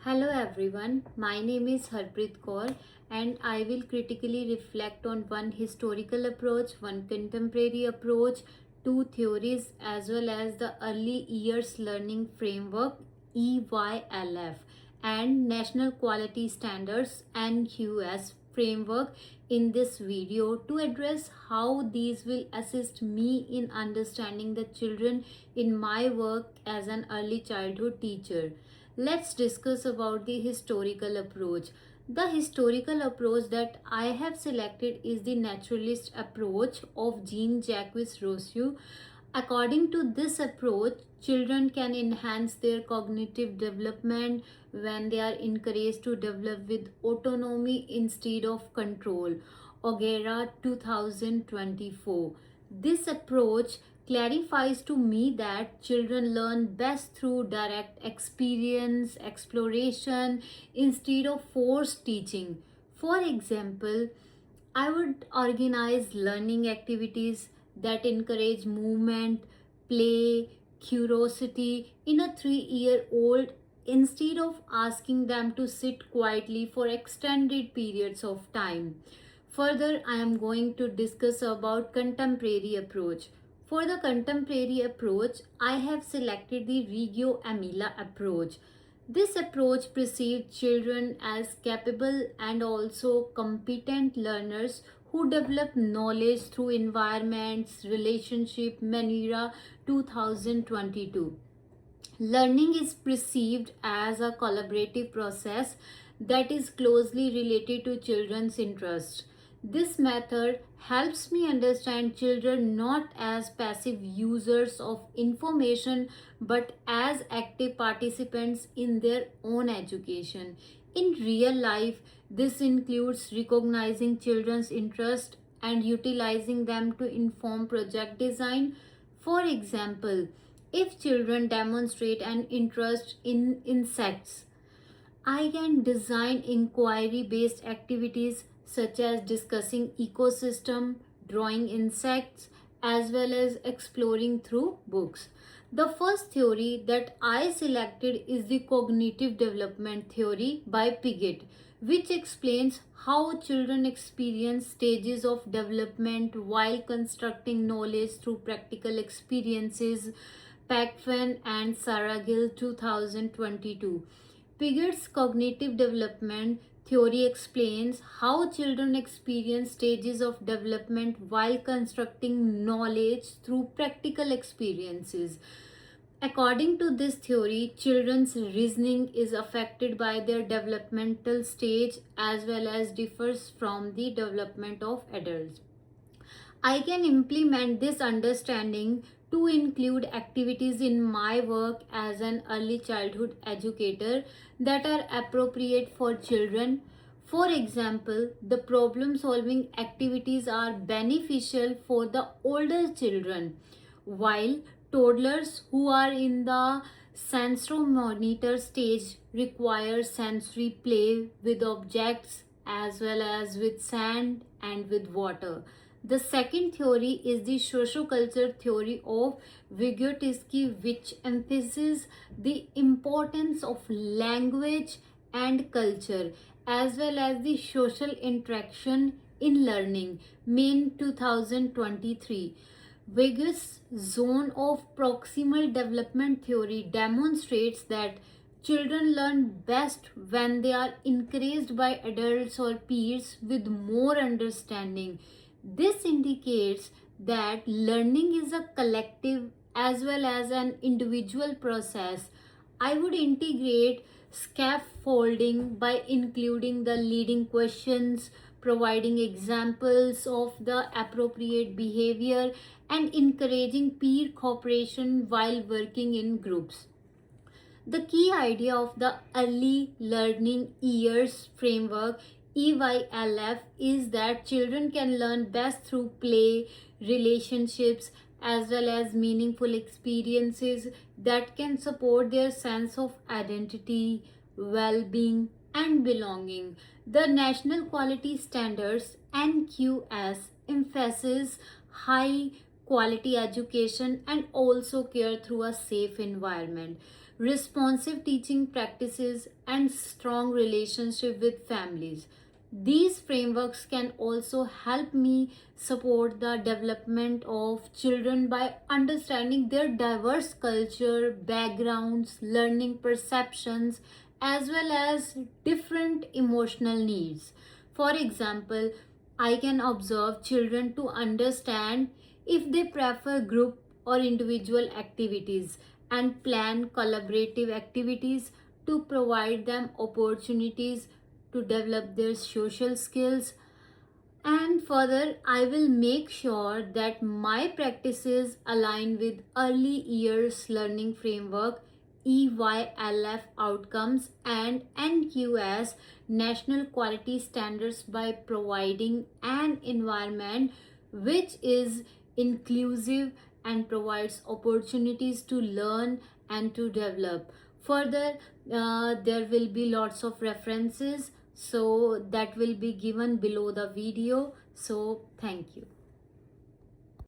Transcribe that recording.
Hello everyone, my name is Harpreet Kaur and I will critically reflect on one historical approach, one contemporary approach, two theories as well as the early years learning framework EYLF and National Quality Standards NQS framework in this video to address how these will assist me in understanding the children in my work as an early childhood teacher. Let's discuss about the historical approach. The historical approach that I have selected is the naturalist approach of Jean-Jacques Rousseau. According to this approach, children can enhance their cognitive development when they are encouraged to develop with autonomy instead of control. O'Gara 2024. This approach clarifies to me that children learn best through direct experience, exploration, instead of forced teaching. For example, I would organize learning activities that encourage movement, play, curiosity in a 3-year-old instead of asking them to sit quietly for extended periods of time. Further, I am going to discuss about contemporary approach. For the contemporary approach, I have selected the Reggio Emilia approach. This approach perceives children as capable and also competent learners who develop knowledge through environments, relationship, Manera 2022. Learning is perceived as a collaborative process that is closely related to children's interests. This method helps me understand children not as passive users of information but as active participants in their own education. In real life, this includes recognizing children's interest and utilizing them to inform project design. For example, if children demonstrate an interest in insects, I can design inquiry based activities such as discussing ecosystem, drawing insects, as well as exploring through books. The first theory that I selected is the cognitive development theory by Piaget, which explains how children experience stages of development while constructing knowledge through practical experiences. Packfan and Saragill 2022. Piaget's cognitive development theory explains how children experience stages of development while constructing knowledge through practical experiences. According to this theory, children's reasoning is affected by their developmental stage as well as differs from the development of adults. I can implement this understanding to include activities in my work as an early childhood educator that are appropriate for children. For example, the problem solving activities are beneficial for the older children, while toddlers who are in the sensorimotor stage require sensory play with objects as well as with sand and with water. The second theory is the socioculture theory of Vygotsky, which emphasizes the importance of language and culture as well as the social interaction in learning. Main 2023. Vegas zone of proximal development theory demonstrates that children learn best when they are encouraged by adults or peers with more understanding. This indicates that learning is a collective as well as an individual process. I would integrate scaffolding by including the leading questions, providing examples of the appropriate behavior, and encouraging peer cooperation while working in groups. The key idea of the early learning years framework EYLF is that children can learn best through play, relationships, as well as meaningful experiences that can support their sense of identity, well being, and belonging. The National Quality Standards NQS emphasizes high quality education and also care through a safe environment. responsive teaching practices, and strong relationship with families. These frameworks can also help me support the development of children by understanding their diverse culture, backgrounds, learning perceptions, as well as different emotional needs. For example, I can observe children to understand if they prefer group or individual activities and plan collaborative activities to provide them opportunities to develop their social skills. And further, I will make sure that my practices align with early years learning framework, EYLF outcomes, and NQS national quality standards by providing an environment which is inclusive and provides opportunities to learn and to develop. Further, there will be lots of references, so that will be given below the video. So thank you.